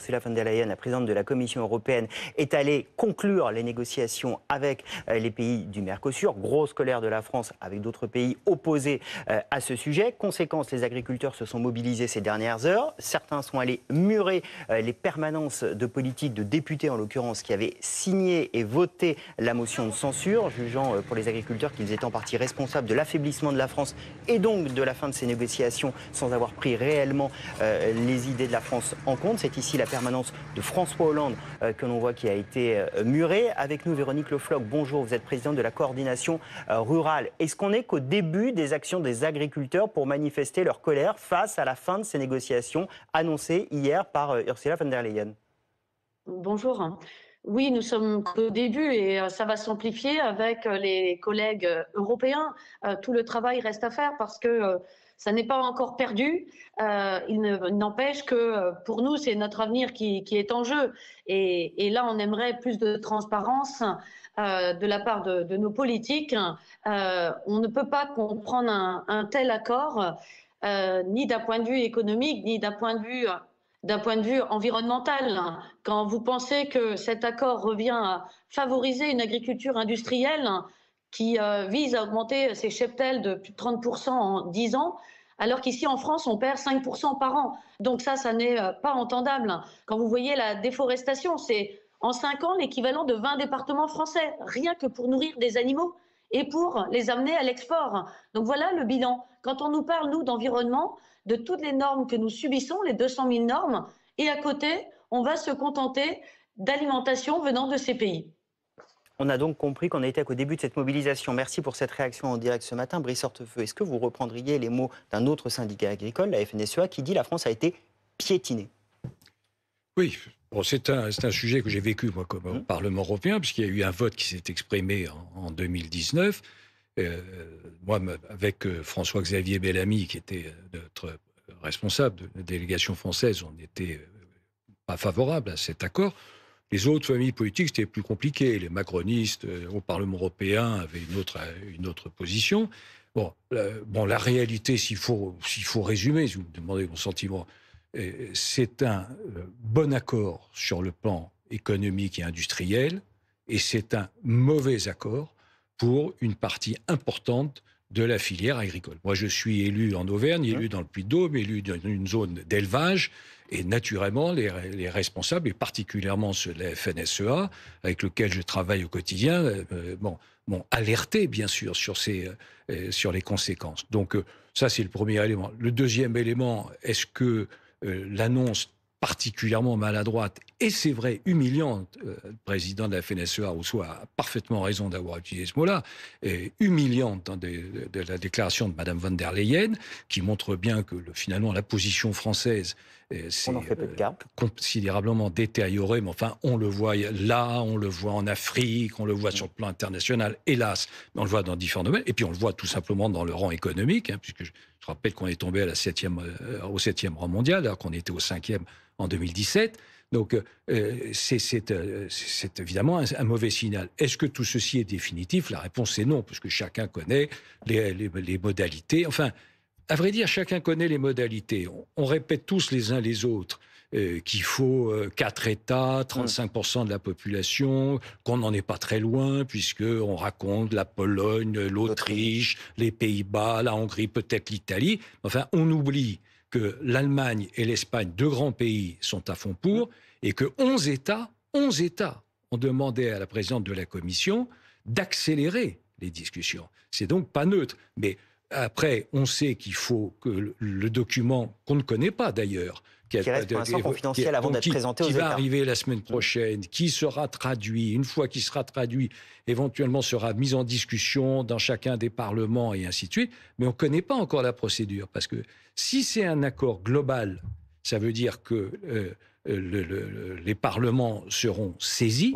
Ursula von der Leyen, la présidente de la Commission européenne, est allée conclure les négociations avec les pays du Mercosur. Grosse colère de la France avec d'autres pays opposés à ce sujet. Conséquence, les agriculteurs se sont mobilisés ces dernières heures. Certains sont allés murer les permanences de politique, de députés en l'occurrence, qui avaient signé et voté la motion de censure, jugeant pour les agriculteurs qu'ils étaient en partie responsables de l'affaiblissement de la France et donc de la fin de ces négociations sans avoir pris réellement les idées de la France en compte. C'est ici la permanence de François Hollande que l'on voit qui a été murée. Avec nous, Véronique Le Floch, bonjour, vous êtes présidente de la coordination rurale. Est-ce qu'on n'est qu'au début des actions des agriculteurs pour manifester leur colère face à la fin de ces négociations annoncées hier par Ursula von der Leyen? Bonjour. Oui, nous sommes au début et ça va s'amplifier avec les collègues européens. Tout le travail reste à faire parce que ça n'est pas encore perdu. Il n'empêche que pour nous, c'est notre avenir qui est en jeu. Et là, on aimerait plus de transparence de la part de nos politiques. On ne peut pas comprendre un tel accord, ni d'un point de vue économique, ni d'un point de vue environnemental. Quand vous pensez que cet accord revient à favoriser une agriculture industrielle qui vise à augmenter ses cheptels de plus de 30% en 10 ans, alors qu'ici en France, on perd 5% par an. Donc ça n'est pas entendable. Quand vous voyez la déforestation, c'est en 5 ans l'équivalent de 20 départements français, rien que pour nourrir des animaux et pour les amener à l'export. Donc voilà le bilan. Quand on nous parle, nous, d'environnement, de toutes les normes que nous subissons, les 200 000 normes, et à côté, on va se contenter d'alimentation venant de ces pays. On a donc compris qu'on était qu'au début de cette mobilisation. Merci pour cette réaction en direct ce matin. Brice Hortefeux, est-ce que vous reprendriez les mots d'un autre syndicat agricole, la FNSEA, qui dit la France a été piétinée? Oui, bon, c'est un sujet que j'ai vécu moi comme au Parlement européen, puisqu'il y a eu un vote qui s'est exprimé en 2019. Moi, avec François-Xavier Bellamy, qui était notre responsable de la délégation française, on n'était pas favorable à cet accord. Les autres familles politiques, c'était plus compliqué. Les macronistes au Parlement européen avaient une autre position. Bon, la réalité, s'il faut résumer, si vous me demandez mon sentiment, c'est un bon accord sur le plan économique et industriel, et c'est un mauvais accord pour une partie importante de la filière agricole. Moi, je suis élu en Auvergne, élu dans le Puy-de-Dôme, élu dans une zone d'élevage, et naturellement, les responsables, et particulièrement ceux de la FNSEA, avec lequel je travaille au quotidien, m'ont alerté, bien sûr, sur les conséquences. Donc, ça, c'est le premier élément. Le deuxième élément, est-ce que l'annonce particulièrement maladroite, et c'est vrai, humiliante, le président de la FNSEA, Rousseau, a parfaitement raison d'avoir utilisé ce mot-là, humiliante de la déclaration de Mme von der Leyen, qui montre bien que finalement la position française s'est considérablement détériorée, mais enfin on le voit là, on le voit en Afrique, on le voit sur le plan international, hélas, mais on le voit dans différents domaines, et puis on le voit tout simplement dans le rang économique, puisque je rappelle qu'on est tombé au 7e rang mondial, alors qu'on était au 5e en 2017. Donc, c'est évidemment un mauvais signal. Est-ce que tout ceci est définitif? La réponse est non, parce que chacun connaît les modalités. Enfin, à vrai dire, chacun connaît les modalités. On répète tous les uns les autres qu'il faut 4 États, 35% de la population, qu'on n'en est pas très loin, puisqu'on raconte la Pologne, l'Autriche, les Pays-Bas, la Hongrie, peut-être l'Italie. Enfin, on oublie que l'Allemagne et l'Espagne, deux grands pays, sont à fond pour, et que 11 États ont demandé à la présidente de la Commission d'accélérer les discussions. C'est donc pas neutre. Mais après, on sait qu'il faut que le document, qu'on ne connaît pas d'ailleurs, qui reste pour l'instant confidentiel avant d'être présenté aux États. Qui va arriver la semaine prochaine, qui sera traduit, une fois qu'il sera traduit, éventuellement sera mis en discussion dans chacun des parlements et ainsi de suite, mais on ne connaît pas encore la procédure, parce que si c'est un accord global, ça veut dire que les parlements seront saisis,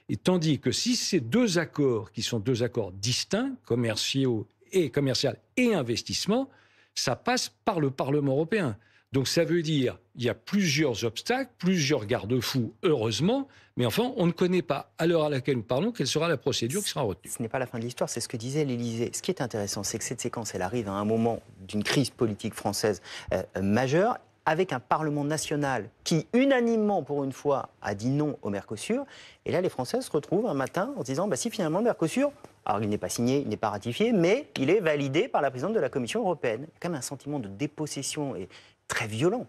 et tandis que si ces deux accords, qui sont deux accords distincts, commercial et investissement, ça passe par le Parlement européen. Donc ça veut dire qu'il y a plusieurs obstacles, plusieurs garde-fous, heureusement, mais enfin, on ne connaît pas, à l'heure à laquelle nous parlons, quelle sera la procédure qui sera retenue. Ce n'est pas la fin de l'histoire, c'est ce que disait l'Élysée. Ce qui est intéressant, c'est que cette séquence, elle arrive à un moment d'une crise politique française majeure. avec un Parlement national qui, unanimement, pour une fois, a dit non au Mercosur. Et là, les Français se retrouvent un matin en se disant, si finalement le Mercosur, alors il n'est pas signé, il n'est pas ratifié, mais il est validé par la présidente de la Commission européenne. Il y a quand même un sentiment de dépossession et très violent.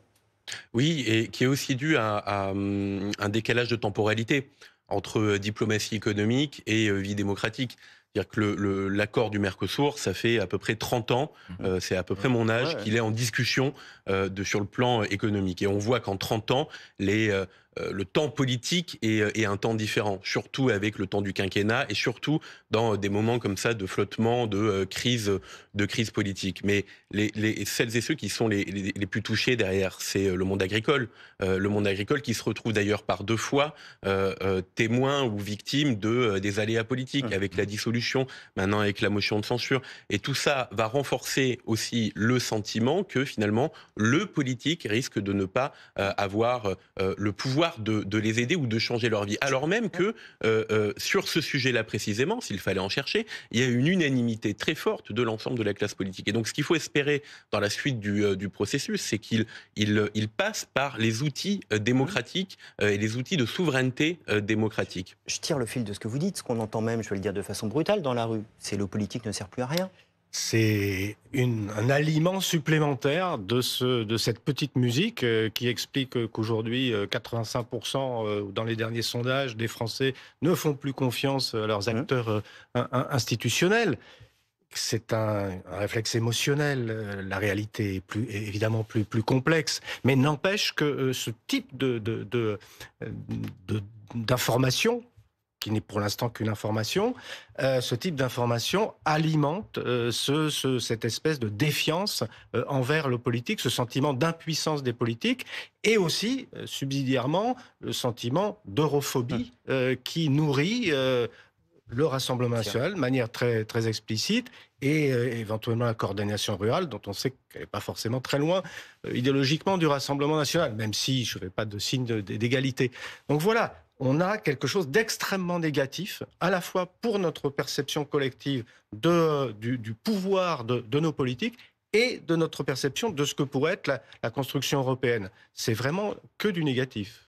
Oui, et qui est aussi dû à un décalage de temporalité entre diplomatie économique et vie démocratique. C'est-à-dire que l'accord du Mercosur, ça fait à peu près 30 ans, c'est à peu près mon âge, qu'il est en discussion sur le plan économique. Et on voit qu'en 30 ans, le temps politique est un temps différent, surtout avec le temps du quinquennat et surtout dans des moments comme ça de flottement, de crise politique. Mais celles et ceux qui sont les plus touchés derrière, c'est le monde agricole. Le monde agricole qui se retrouve d'ailleurs par 2 fois témoin ou victime des aléas politiques, avec la dissolution, maintenant avec la motion de censure. Et tout ça va renforcer aussi le sentiment que finalement le politique risque de ne pas avoir le pouvoir de les aider ou de changer leur vie. Alors même que sur ce sujet-là précisément, s'il fallait en chercher, il y a une unanimité très forte de l'ensemble de la classe politique. Et donc ce qu'il faut espérer dans la suite du processus, c'est qu'il passe par les outils démocratiques et les outils de souveraineté démocratique. Je tire le fil de ce que vous dites, ce qu'on entend même, je vais le dire de façon brutale, dans la rue. C'est le politique ne sert plus à rien. C'est un aliment supplémentaire de cette petite musique qui explique qu'aujourd'hui, 85% dans les derniers sondages des Français ne font plus confiance à leurs acteurs institutionnels. C'est un réflexe émotionnel. La réalité est évidemment plus complexe, mais n'empêche que ce type d'information, qui n'est pour l'instant qu'une information, ce type d'information alimente cette espèce de défiance envers le politique, ce sentiment d'impuissance des politiques, et aussi, subsidiairement, le sentiment d'europhobie qui nourrit le Rassemblement national de manière très, très explicite, et éventuellement la coordination rurale, dont on sait qu'elle n'est pas forcément très loin idéologiquement du Rassemblement national, même si je ne fais pas de signe d'égalité. Donc voilà, on a quelque chose d'extrêmement négatif, à la fois pour notre perception collective du pouvoir de nos politiques et de notre perception de ce que pourrait être la construction européenne. C'est vraiment que du négatif.